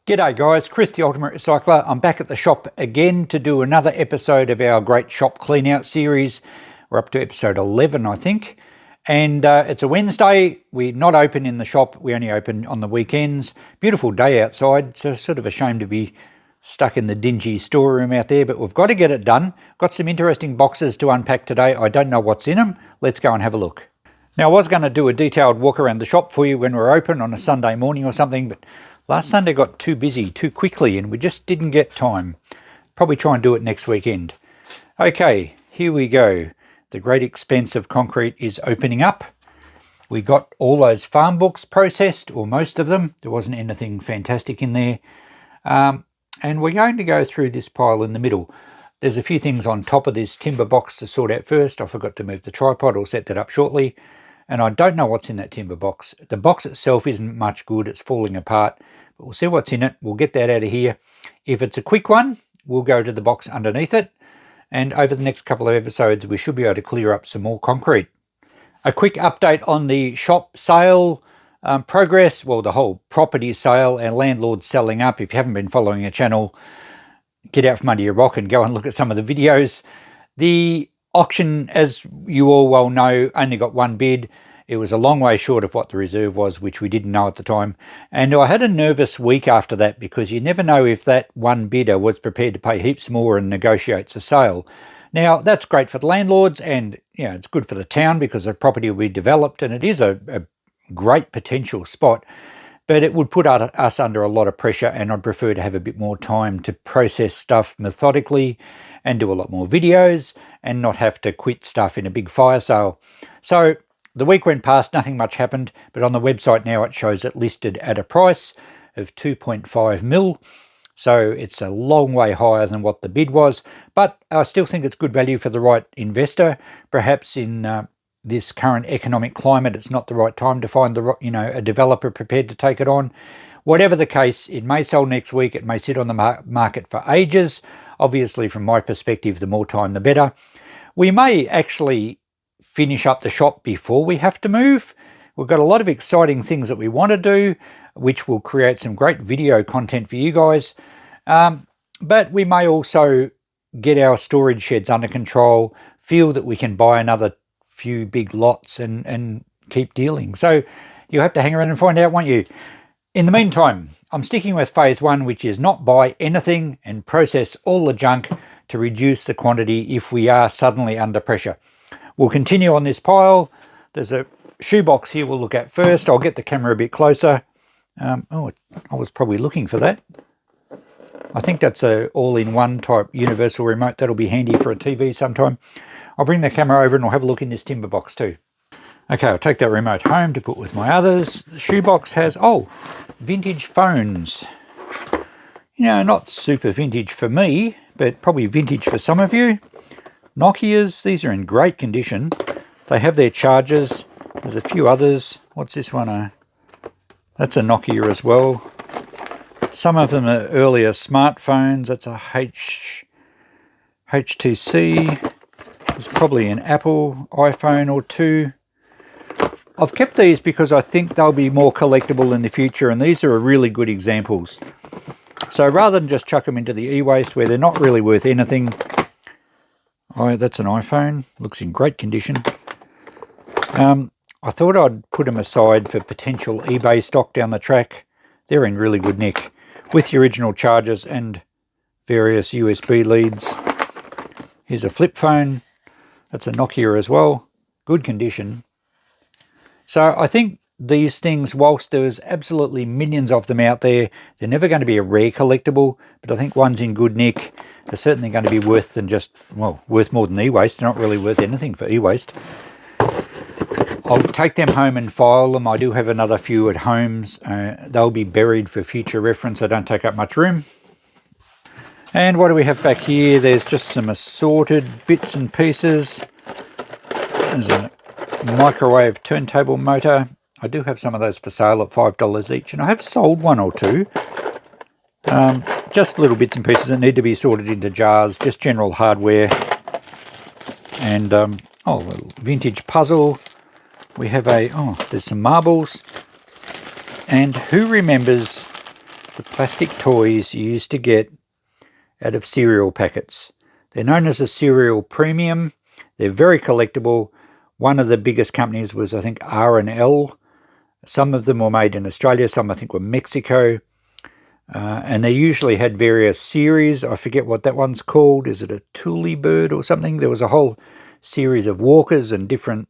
G'day guys, Chris the Ultimate Recycler. I'm back at the shop again to do another episode of our great shop clean out series. We're up to episode 11 I think, and it's a Wednesday. We're not open in the shop, we only open on the weekends. Beautiful day outside, so sort of a shame to be stuck in the dingy storeroom out there, but we've got to get it done. Got some interesting boxes to unpack today. I don't know what's in them. Let's go and have a look. Now I was going to do a detailed walk around the shop for you when we're open on a Sunday morning or something, but last Sunday got too busy too quickly and we just didn't get time. Probably try and do it next weekend. Okay, here we go. The great expense of concrete is opening up. We got all those farm books processed, or most of them. There wasn't anything fantastic in there. And we're going to go through this pile in the middle. There's a few things on top of this timber box to sort out first. I forgot to move the tripod. I'll set that up shortly. And I don't know what's in that timber box. The box itself isn't much good. It's falling apart. But we'll see what's in it. We'll get that out of here. If it's a quick one, we'll go to the box underneath it. And over the next couple of episodes, we should be able to clear up some more concrete. A quick update on the shop sale progress. Well, the whole property sale and landlord selling up. If you haven't been following the channel, get out from under your rock and go and look at some of the videos. The auction, as you all well know, only got one bid. It was a long way short of what the reserve was, which we didn't know at the time. And I had a nervous week after that because you never know if that one bidder was prepared to pay heaps more and negotiates a sale. Now, that's great for the landlords and it's good for the town because the property will be developed and it is a great potential spot. But it would put us under a lot of pressure, and I'd prefer to have a bit more time to process stuff methodically and do a lot more videos and not have to quit stuff in a big fire sale. So the week went past, nothing much happened, but on the website now it shows it listed at a price of 2.5 mil. So it's a long way higher than what the bid was, but I still think it's good value for the right investor. Perhaps in this current economic climate, it's not the right time to find a developer prepared to take it on. Whatever the case, it may sell next week. It may sit on the market for ages. Obviously, from my perspective, the more time, the better. We may actually finish up the shop before we have to move. We've got a lot of exciting things that we want to do, which will create some great video content for you guys. But we may also get our storage sheds under control, feel that we can buy another few big lots and keep dealing. So you'll have to hang around and find out, won't you? In the meantime, I'm sticking with phase one, which is not buy anything and process all the junk to reduce the quantity if we are suddenly under pressure. We'll continue on this pile. There's a shoebox here we'll look at first. I'll get the camera a bit closer. I was probably looking for that. I think that's a all-in-one type universal remote. That'll be handy for a TV sometime. I'll bring the camera over and I'll have a look in this timber box too. Okay, I'll take that remote home to put with my others. The shoebox has, vintage phones. Not super vintage for me, but probably vintage for some of you. Nokias, these are in great condition. They have their chargers. There's a few others. What's this one? That's a Nokia as well. Some of them are earlier smartphones. That's a HTC. There's probably an Apple iPhone or two. I've kept these because I think they'll be more collectible in the future, and these are really good examples. So rather than just chuck them into the e-waste where they're not really worth anything, that's an iPhone. Looks in great condition. I thought I'd put them aside for potential eBay stock down the track. They're in really good nick with the original chargers and various USB leads. Here's a flip phone. That's a Nokia as well. Good condition. So I think these things, whilst there's absolutely millions of them out there, they're never going to be a rare collectible, but I think one's in good nick. They're certainly going to be worth more than e-waste. They're not really worth anything for e-waste. I'll take them home and file them. I do have another few at homes. They'll be buried for future reference. They don't take up much room. And what do we have back here? There's just some assorted bits and pieces. There's a microwave turntable motor. I do have some of those for sale at $5 each, and I have sold one or two. Just little bits and pieces that need to be sorted into jars, just general hardware. And a vintage puzzle. We have there's some marbles. And who remembers the plastic toys you used to get out of cereal packets. They're known as a cereal premium. They're very collectible. One of the biggest companies was, I think, R&L. Some of them were made in Australia, some I think were Mexico. And they usually had various series. I forget what that one's called. Is it a Thule bird or something? There was a whole series of walkers and different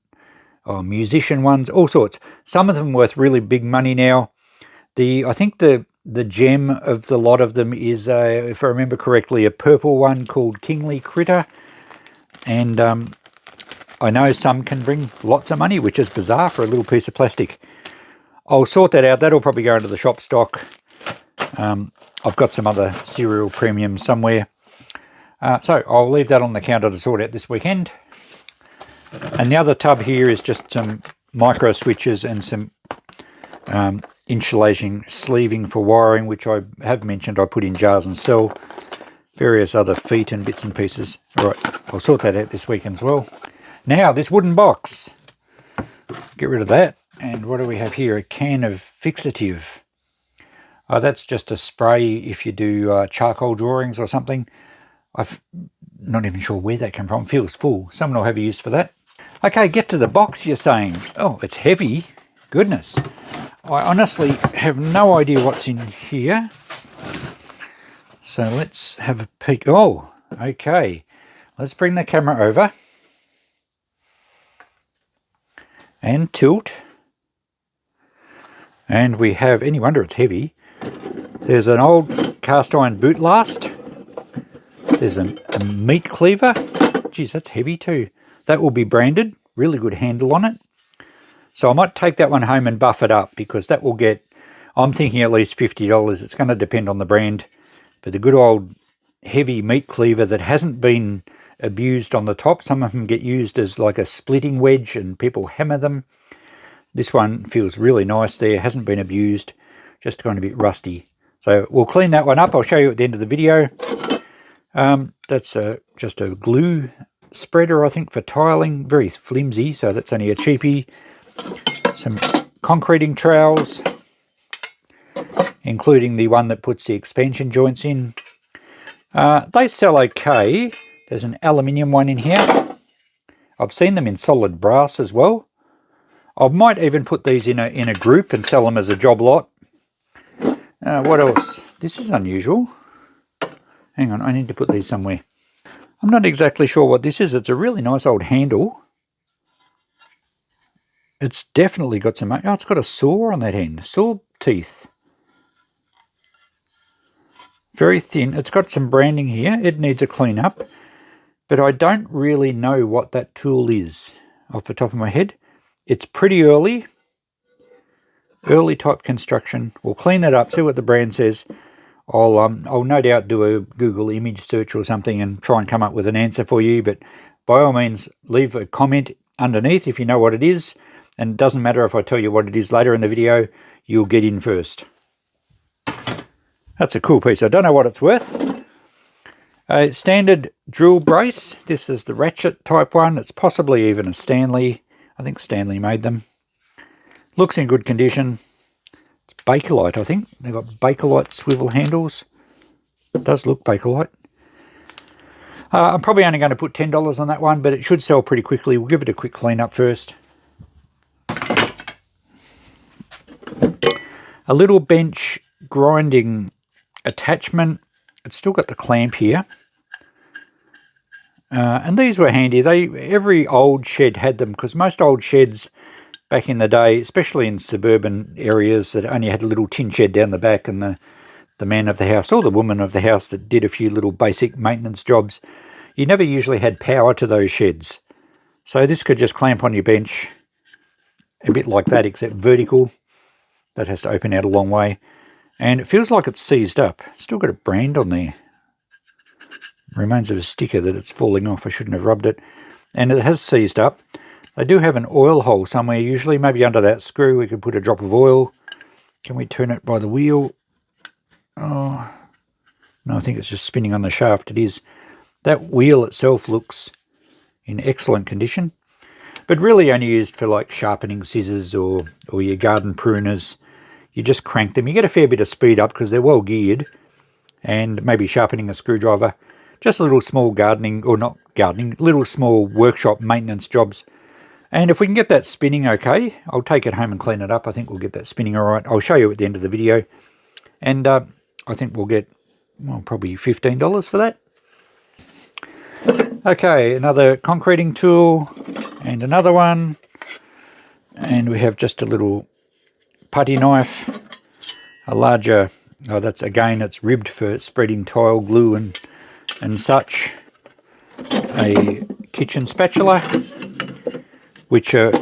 musician ones, all sorts. Some of them worth really big money now. I think the gem of the lot of them is, if I remember correctly, a purple one called Kingly Critter. And I know some can bring lots of money, which is bizarre for a little piece of plastic. I'll sort that out. That'll probably go into the shop stock. I've got some other cereal premiums somewhere. So I'll leave that on the counter to sort out this weekend. And the other tub here is just some micro switches and some insulating sleeving for wiring, which I have mentioned I put in jars and sell. Various other feet and bits and pieces. All right, I'll sort that out this weekend as well. Now, this wooden box. Get rid of that. And what do we have here? A can of fixative. That's just a spray if you do charcoal drawings or something. I'm not even sure where that came from. It feels full. Someone will have a use for that. Okay, get to the box, you're saying. Oh, it's heavy. Goodness. I honestly have no idea what's in here. So let's have a peek. Oh, okay. Let's bring the camera over. And tilt. And we have, any wonder it's heavy, there's an old cast iron boot last. There's a meat cleaver. Geez, that's heavy too. That will be branded. Really good handle on it. So I might take that one home and buff it up, because that will get, I'm thinking at least $50. It's going to depend on the brand. But the good old heavy meat cleaver that hasn't been abused on the top. Some of them get used as like a splitting wedge and people hammer them. This one feels really nice there. Hasn't been abused. Just kind of a bit rusty. So we'll clean that one up. I'll show you at the end of the video. That's just a glue spreader, I think, for tiling. Very flimsy, so that's only a cheapie. Some concreting trowels, including the one that puts the expansion joints in. They sell okay. There's an aluminium one in here. I've seen them in solid brass as well. I might even put these in a group and sell them as a job lot. What else? This is unusual. Hang on, I need to put these somewhere. I'm not exactly sure what this is. It's a really nice old handle. It's definitely got some... Oh, it's got a saw on that end. Saw teeth. Very thin. It's got some branding here. It needs a clean up. But I don't really know what that tool is off the top of my head. It's pretty early. Early type construction. We'll clean that up, see what the brand says. I'll no doubt do a Google image search or something and try and come up with an answer for you. But by all means, leave a comment underneath if you know what it is. And it doesn't matter if I tell you what it is later in the video, you'll get in first. That's a cool piece. I don't know what it's worth. A standard drill brace. This is the ratchet type one. It's possibly even a Stanley. I think Stanley made them. Looks in good condition. It's Bakelite, I think. They've got Bakelite swivel handles. It does look Bakelite. I'm probably only going to put $10 on that one, but it should sell pretty quickly. We'll give it a quick clean up first. A little bench grinding attachment. It's still got the clamp here. And these were handy. Every old shed had them, because most old sheds back in the day, especially in suburban areas that only had a little tin shed down the back, and the man of the house or the woman of the house that did a few little basic maintenance jobs, you never usually had power to those sheds. So this could just clamp on your bench, a bit like that, except vertical. That has to open out a long way. And it feels like it's seized up. Still got a brand on there. Remains of a sticker that it's falling off. I shouldn't have rubbed it. And it has seized up. They do have an oil hole somewhere usually. Maybe under that screw we could put a drop of oil. Can we turn it by the wheel? Oh, no, I think it's just spinning on the shaft. It is. That wheel itself looks in excellent condition. But really only used for like sharpening scissors or your garden pruners. you just crank them. You get a fair bit of speed up because they're well geared, and maybe sharpening a screwdriver. Just a little small gardening, or not gardening, little small workshop maintenance jobs. And if we can get that spinning okay, I'll take it home and clean it up. I think we'll get that spinning all right. I'll show you at the end of the video. And I think we'll get, well, probably $15 for that. Okay, another concreting tool and another one. And we have just a little putty knife, a larger, oh, that's again, it's ribbed for spreading tile glue and such. A kitchen spatula, which are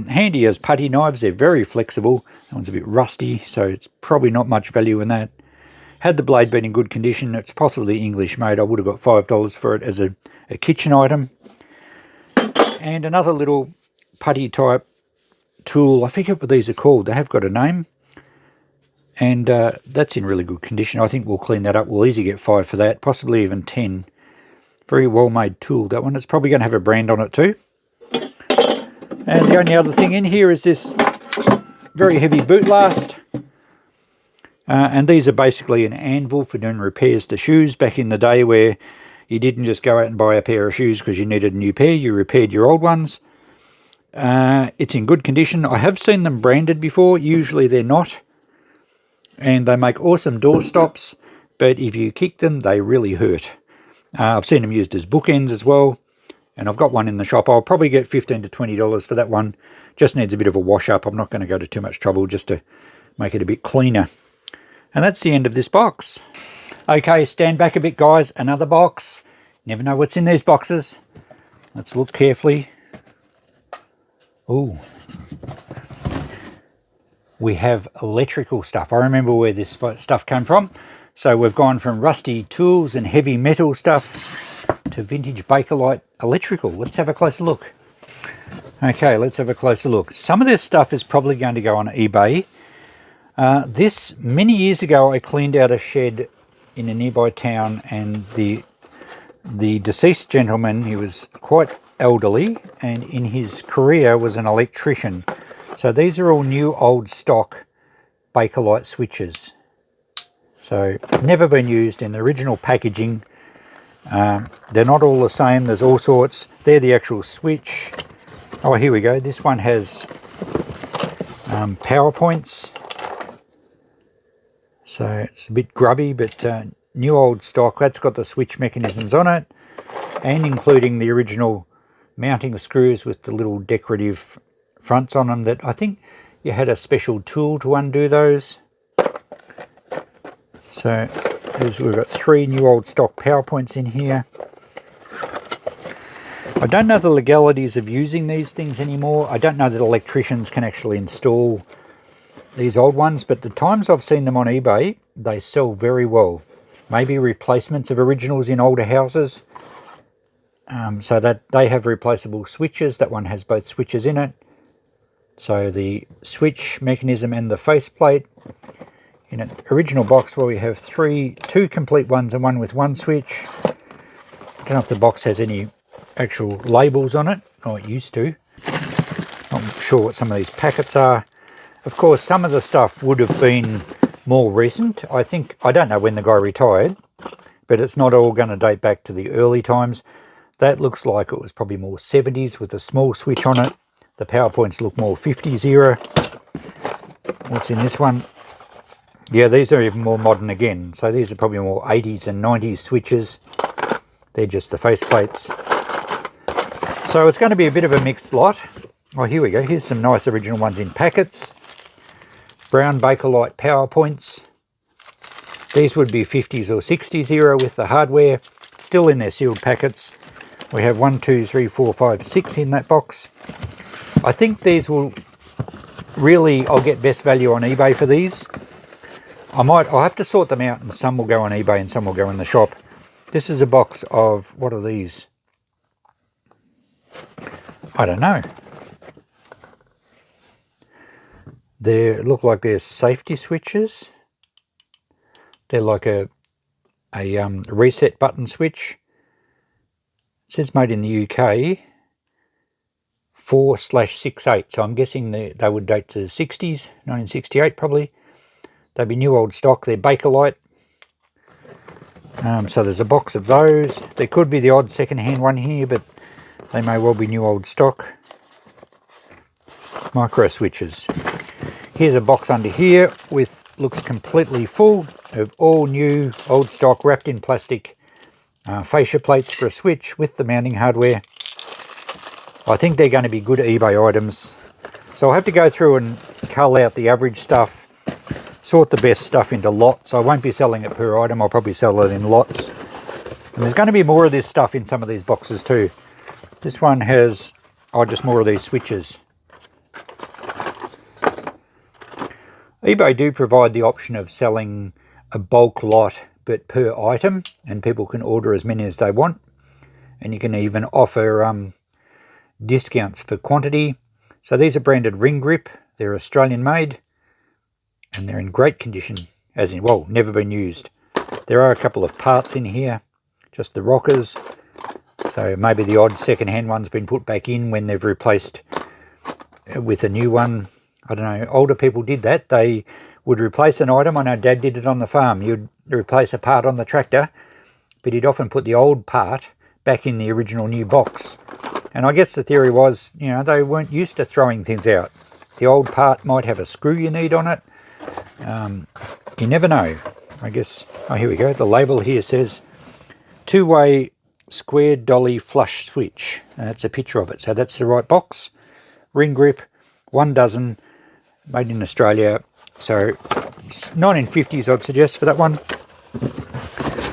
handy as putty knives. They're very flexible. That one's a bit rusty, so it's probably not much value in that. Had the blade been in good condition, it's possibly English made, I would have got $5 for it as a kitchen item. And another little putty type tool, I forget what these are called, they have got a name. And that's in really good condition. I think we'll clean that up. We'll easily get 5 for that, possibly even 10. Very well made tool, that one. It's probably going to have a brand on it too. And the only other thing in here is this very heavy boot last. And these are basically an anvil for doing repairs to shoes. Back in the day where you didn't just go out and buy a pair of shoes because you needed a new pair, you repaired your old ones. It's in good condition. I have seen them branded before. Usually they're not. And they make awesome door stops, but if you kick them, they really hurt. I've seen them used as bookends as well, and I've got one in the shop. I'll probably get $15 to $20 for that one. Just needs a bit of a wash up. I'm not going to go to too much trouble just to make it a bit cleaner. And that's the end of this box. Okay, stand back a bit, guys. Another box. Never know what's in these boxes. Let's look carefully. Ooh. We have electrical stuff. I remember where this stuff came from. So we've gone from rusty tools and heavy metal stuff to vintage Bakelite electrical. Let's have a closer look. Okay, let's have a closer look. Some of this stuff is probably going to go on eBay. This, many years ago, I cleaned out a shed in a nearby town, and the deceased gentleman, he was quite elderly, and in his career was an electrician. So these are all new old stock Bakelite switches. So never been used in the original packaging. They're not all the same. There's all sorts. They're the actual switch. Oh, here we go. This one has power points. So it's a bit grubby, but new old stock. That's got the switch mechanisms on it, and including the original mounting screws with the little decorative fronts on them that I think you had a special tool to undo those. So we've got 3 new old stock power points in here. I don't know the legalities of using these things anymore. I don't know that electricians can actually install these old ones, but the times I've seen them on eBay, they sell very well. Maybe replacements of originals in older houses. So that they have replaceable switches. That one has both switches in it. So the switch mechanism and the faceplate in an original box where we have 2 complete ones and one with one switch. I don't know if the box has any actual labels on it. Oh, it used to. Not sure what some of these packets are. Of course, some of the stuff would have been more recent. I don't know when the guy retired, but it's not all going to date back to the early times. That looks like it was probably more 70s with a small switch on it. The power points look more 50s era. What's in this one? Yeah, these are even more modern again. So these are probably more 80s and 90s switches. They're just the faceplates. So it's going to be a bit of a mixed lot. Oh, here we go. Here's some nice original ones in packets. Brown Bakelite power points. These would be 50s or 60s era with the hardware. Still in their sealed packets. We have 1, 2, 3, 4, 5, 6 in that box. I think these will really, I'll get best value on eBay for these. I'll have to sort them out, and some will go on eBay and some will go in the shop. This is a box of, what are these? I don't know. They look like they're safety switches. They're like a reset button switch. It says made in the UK. 64/68, so I'm guessing they would date to the 60s, 1968 probably. They'd be new old stock. They're Bakelite. So there's a box of those. There could be the odd second-hand one here, but they may well be new old stock. Micro switches. Here's a box under here with, looks completely full of all new old stock wrapped in plastic fascia plates for a switch with the mounting hardware. I think they're going to be good eBay items. So I'll have to go through and cull out the average stuff, sort the best stuff into lots. I won't be selling it per item, I'll probably sell it in lots. And there's going to be more of this stuff in some of these boxes too. This one has, just more of these switches. eBay do provide the option of selling a bulk lot but per item, and people can order as many as they want, and you can even offer discounts for quantity. So these are branded ring grip. They're Australian made and they're in great condition, as in, well, never been used. There are a couple of parts in here, just the rockers, so maybe the odd second-hand one's been put back in when they've replaced with a new one. I don't know, older people did that. They would replace an item. I know Dad did it on the farm. You'd replace a part on the tractor, but he'd often put the old part back in the original new box. And I guess the theory was, you know, they weren't used to throwing things out. The old part might have a screw you need on it. You never know. I guess, oh, here we go. The label here says two-way square dolly flush switch. And that's a picture of it. So that's the right box. Ring grip, 1 dozen, made in Australia. So 1950s I'd suggest for that one.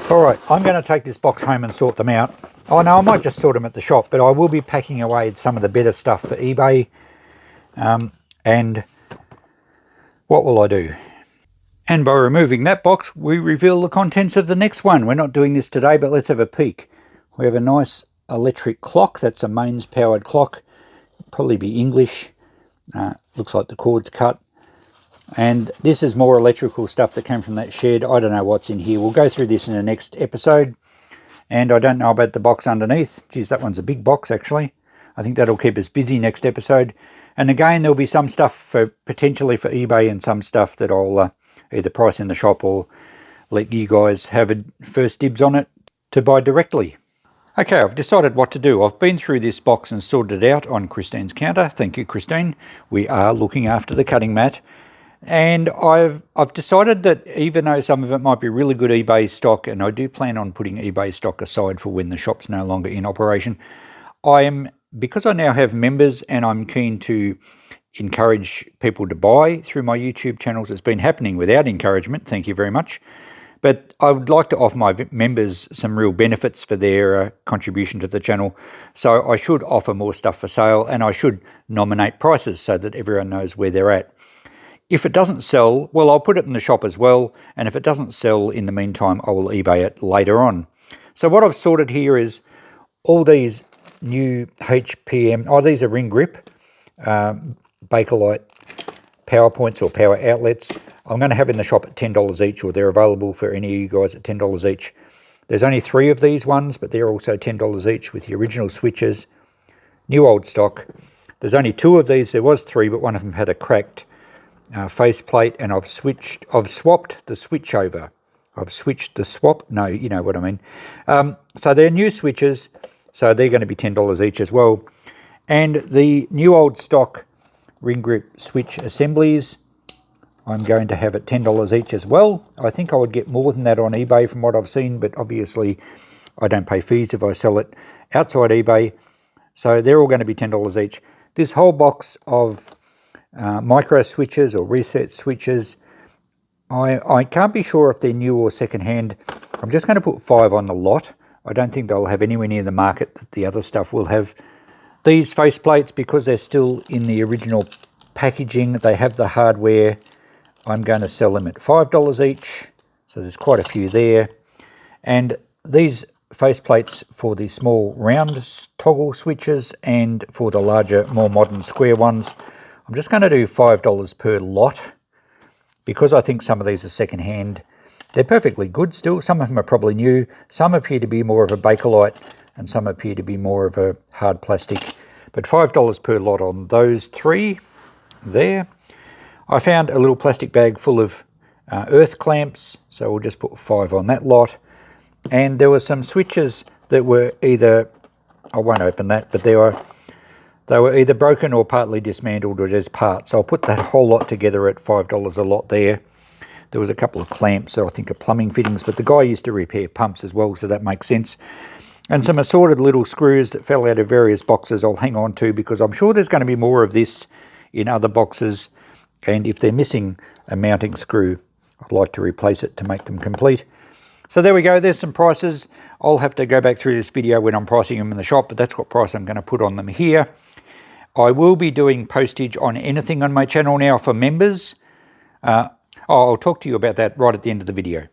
All right, I'm going to take this box home and sort them out. Oh no, I might just sort them at the shop, but I will be packing away some of the better stuff for eBay. And what will I do? And by removing that box, we reveal the contents of the next one. We're not doing this today, but let's have a peek. We have a nice electric clock. That's a mains powered clock. Probably be English. Looks like the cord's cut. And this is more electrical stuff that came from that shed. I don't know what's in here. We'll go through this in the next episode. And I don't know about the box underneath. Geez, that one's a big box actually. I think that'll keep us busy next episode. And again, there'll be some stuff for potentially for eBay and some stuff that I'll either price in the shop or let you guys have a first dibs on it to buy directly. Okay, I've decided what to do. I've been through this box and sorted it out on Christine's counter. Thank you, Christine. We are looking after the cutting mat. And I've decided that even though some of it might be really good eBay stock, and I do plan on putting eBay stock aside for when the shop's no longer in operation, because I now have members and I'm keen to encourage people to buy through my YouTube channels. It's been happening without encouragement, thank you very much. But I would like to offer my members some real benefits for their contribution to the channel. So I should offer more stuff for sale, and I should nominate prices so that everyone knows where they're at. If it doesn't sell, well, I'll put it in the shop as well. And if it doesn't sell in the meantime, I will eBay it later on. So what I've sorted here is all these new HPM, these are ring grip, Bakelite power points or power outlets. I'm going to have in the shop at $10 each, or they're available for any of you guys at $10 each. There's only 3 of these ones, but they're also $10 each with the original switches, new old stock. There's only 2 of these. There was 3, but one of them had a cracked faceplate, and I've swapped the switch over. No, you know what I mean. So they're new switches, so they're going to be $10 each as well. And the new old stock ring grip switch assemblies, I'm going to have at $10 each as well. I think I would get more than that on eBay from what I've seen, but obviously I don't pay fees if I sell it outside eBay. So they're all going to be $10 each. This whole box of micro switches or reset switches, I can't be sure if they're new or second-hand. I'm just going to put 5 on the lot. I don't think they'll have anywhere near the market that the other stuff will have. These faceplates, because they're still in the original packaging, they have the hardware. I'm going to sell them at $5 each. So there's quite a few there. And these faceplates for the small round toggle switches and for the larger, more modern square ones, I'm just going to do $5 per lot, because I think some of these are second-hand. They're perfectly good still. Some of them are probably new. Some appear to be more of a Bakelite, and some appear to be more of a hard plastic. but $5 per lot on those 3 there. I found a little plastic bag full of earth clamps, so we'll just put 5 on that lot. And there were some switches that were either, I won't open that, but they were either broken or partly dismantled or just parts. So I'll put that whole lot together at $5 a lot there. There was a couple of clamps, so I think are plumbing fittings, but the guy used to repair pumps as well, so that makes sense. And some assorted little screws that fell out of various boxes I'll hang on to, because I'm sure there's going to be more of this in other boxes. And if they're missing a mounting screw, I'd like to replace it to make them complete. So there we go, there's some prices. I'll have to go back through this video when I'm pricing them in the shop, but that's what price I'm going to put on them here. I will be doing postage on anything on my channel now for members. I'll talk to you about that right at the end of the video.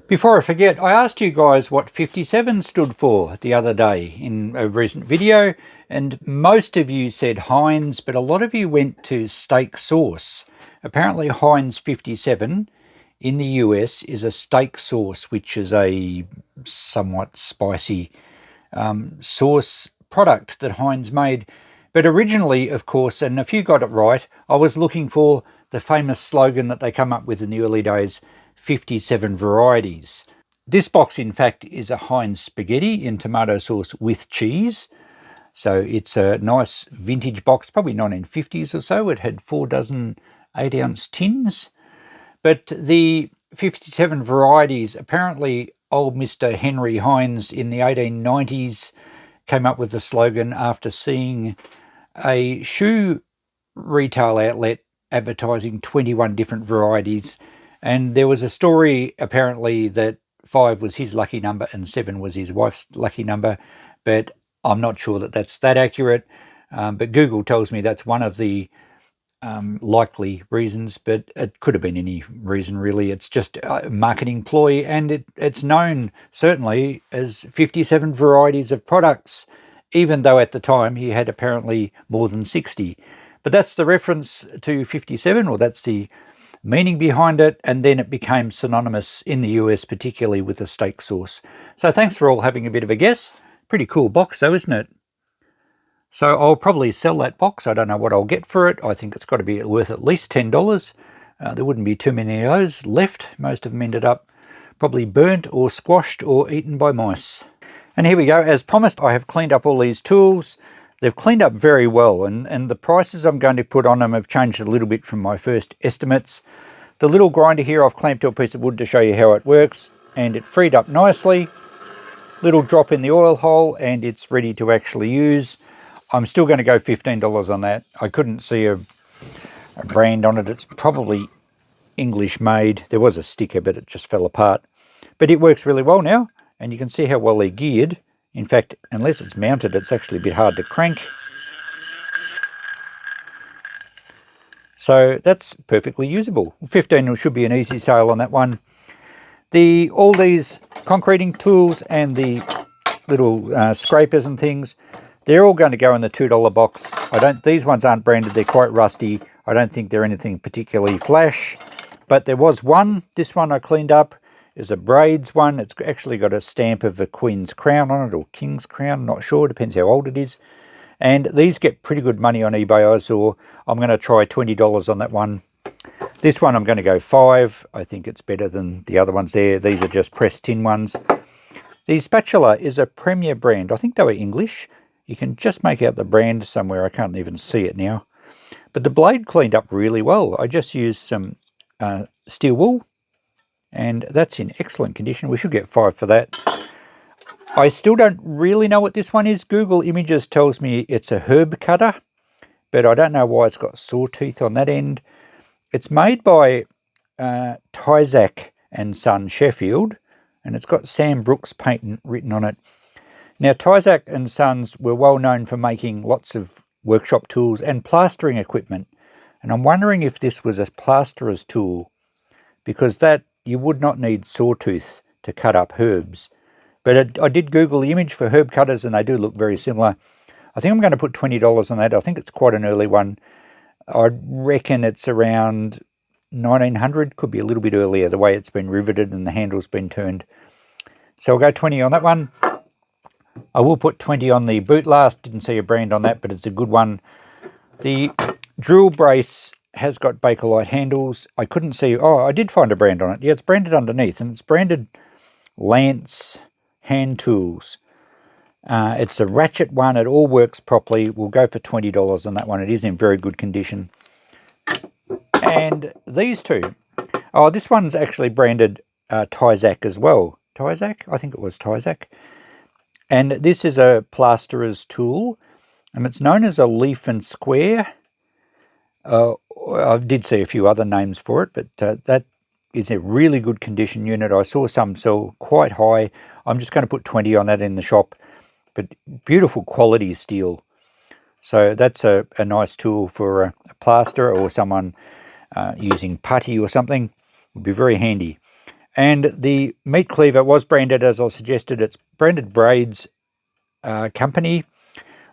Before I forget, I asked you guys what 57 stood for the other day in a recent video, and most of you said Heinz, but a lot of you went to steak sauce. Apparently Heinz 57 in the US is a steak sauce, which is a somewhat spicy sauce product that Heinz made. But originally, of course, and if you got it right, I was looking for the famous slogan that they come up with in the early days, 57 varieties. This box, in fact, is a Heinz spaghetti in tomato sauce with cheese. So it's a nice vintage box, probably 1950s or so. It had 4 dozen 8-ounce tins. But the 57 varieties, apparently old Mr. Henry Heinz in the 1890s came up with the slogan after seeing a shoe retail outlet advertising 21 different varieties. And there was a story apparently that 5 was his lucky number and 7 was his wife's lucky number. But I'm not sure that that's that accurate. But Google tells me that's one of the likely reasons, but it could have been any reason really. It's just a marketing ploy, and it's known certainly as 57 varieties of products, even though at the time he had apparently more than 60. But that's the reference to 57, or that's the meaning behind it, and then it became synonymous in the US, particularly with the steak sauce. So thanks for all having a bit of a guess. Pretty cool box though, isn't it? So I'll probably sell that box. I don't know what I'll get for it. I think it's got to be worth at least $10. There wouldn't be too many of those left. Most of them ended up probably burnt or squashed or eaten by mice. And here we go. As promised, I have cleaned up all these tools. They've cleaned up very well, and the prices I'm going to put on them have changed a little bit from my first estimates. The little grinder here I've clamped to a piece of wood to show you how it works, and it freed up nicely. Little drop in the oil hole and it's ready to actually use. I'm still going to go $15 on that. I couldn't see a brand on it. It's probably English made. There was a sticker, but it just fell apart. But it works really well now, and you can see how well they're geared. In fact, unless it's mounted, it's actually a bit hard to crank. So that's perfectly usable. 15 should be an easy sale on that one. All these concreting tools and the little scrapers and things, they're all going to go in the $2 box. These ones aren't branded, they're quite rusty. I don't think they're anything particularly flash. But there was one, this one I cleaned up, is a braids one. It's actually got a stamp of a Queen's crown on it, or King's crown, not sure, depends how old it is. And these get pretty good money on eBay, I saw. I'm going to try $20 on that one. This one I'm going to go $5. I think it's better than the other ones there. These are just pressed tin ones. The spatula is a Premier brand. I think they were English. You can just make out the brand somewhere. I can't even see it now. But the blade cleaned up really well. I just used some steel wool, and that's in excellent condition. We should get $5 for that. I still don't really know what this one is. Google Images tells me it's a herb cutter, but I don't know why it's got sawtooth on that end. It's made by Tyzack and Son Sheffield, and it's got Sam Brooks patent written on it. Now, Tyzack and Sons were well known for making lots of workshop tools and plastering equipment, and I'm wondering if this was a plasterer's tool, because that you would not need sawtooth to cut up herbs. But I did Google the image for herb cutters, and they do look very similar. I think I'm going to put $20 on that. I think it's quite an early one. I reckon it's around 1900, could be a little bit earlier, the way it's been riveted and the handle's been turned. So I'll go 20 on that one. I will put 20 on the boot last. Didn't see a brand on that, but it's a good one. The drill brace has got Bakelite handles. I couldn't see... Oh, I did find a brand on it. Yeah, it's branded underneath, and it's branded Lance Hand Tools. It's a ratchet one. It all works properly. We'll go for $20 on that one. It is in very good condition. And these two... Oh, this one's actually branded Tyzac as well. Tyzac? I think it was Tyzac. And this is a plasterer's tool, and it's known as a leaf and square. I did see a few other names for it, but that is a really good condition unit. I saw some sell quite high. I'm just going to put 20 on that in the shop, but beautiful quality steel. So that's a nice tool for a plasterer or someone using putty or something. Would be very handy. And the meat cleaver was branded, as I suggested. It's branded Braids Company.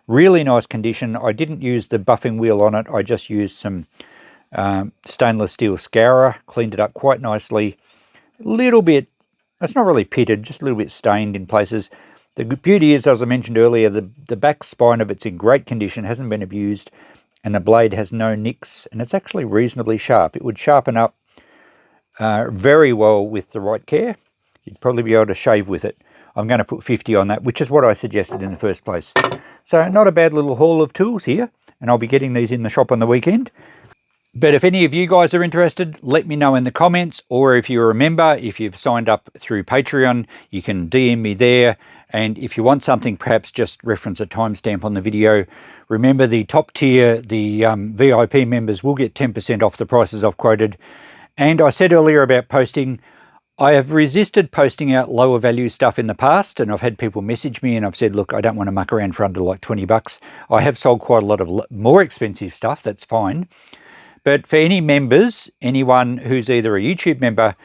Really nice condition. I didn't use the buffing wheel on it. I just used some stainless steel scourer. Cleaned it up quite nicely. A little bit, it's not really pitted, just a little bit stained in places. The beauty is, as I mentioned earlier, the back spine of it's in great condition, hasn't been abused, and the blade has no nicks, and it's actually reasonably sharp. It would sharpen up very well with the right care. You'd probably be able to shave with it. I'm going to put 50 on that, which is what I suggested in the first place. So not a bad little haul of tools here, and I'll be getting these in the shop on the weekend. But if any of you guys are interested, let me know in the comments, or if you're a member, if you've signed up through Patreon, you can DM me there. And if you want something, perhaps just reference a timestamp on the video. Remember, the top tier, the VIP members will get 10% off the prices I've quoted. And I said earlier about posting, I have resisted posting out lower value stuff in the past, and I've had people message me and I've said, look, I don't want to muck around for under like 20 bucks. I have sold quite a lot of more expensive stuff, that's fine. But for any members, anyone who's either a YouTube member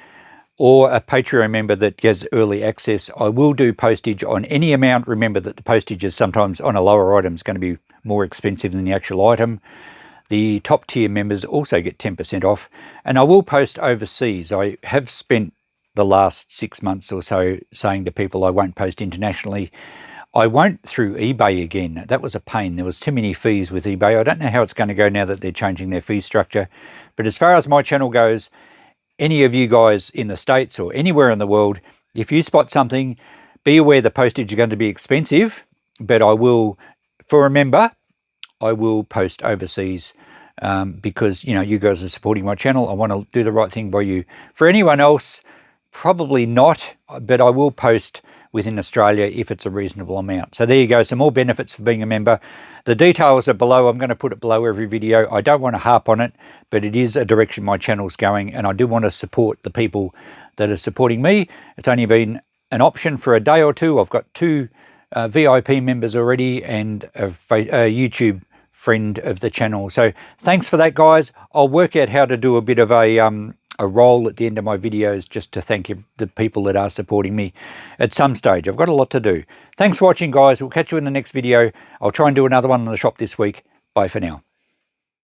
or a Patreon member that gets early access, I will do postage on any amount. Remember that the postage is sometimes on a lower item is going to be more expensive than the actual item. The top tier members also get 10% off, and I will post overseas. I have spent the last 6 months or so saying to people I won't post internationally. I won't through eBay again. That was a pain. There was too many fees with eBay. I don't know how it's going to go now that they're changing their fee structure. But as far as my channel goes, any of you guys in the States or anywhere in the world, if you spot something, be aware the postage is going to be expensive, but I will, for a member, I will post overseas because, you know, you guys are supporting my channel. I want to do the right thing by you. For anyone else, probably not, but I will post within Australia if it's a reasonable amount. So there you go, some more benefits for being a member. The details are below. I'm going to put it below every video. I don't want to harp on it, but it is a direction my channel's going, and I do want to support the people that are supporting me. It's only been an option for a day or two. I've got 2 VIP members already and a YouTube friend of the channel. So thanks for that, guys. I'll work out how to do a bit of a roll at the end of my videos just to thank the people that are supporting me at some stage. I've got a lot to do. Thanks for watching, guys. We'll catch you in the next video. I'll try and do another one in the shop this week. Bye for now.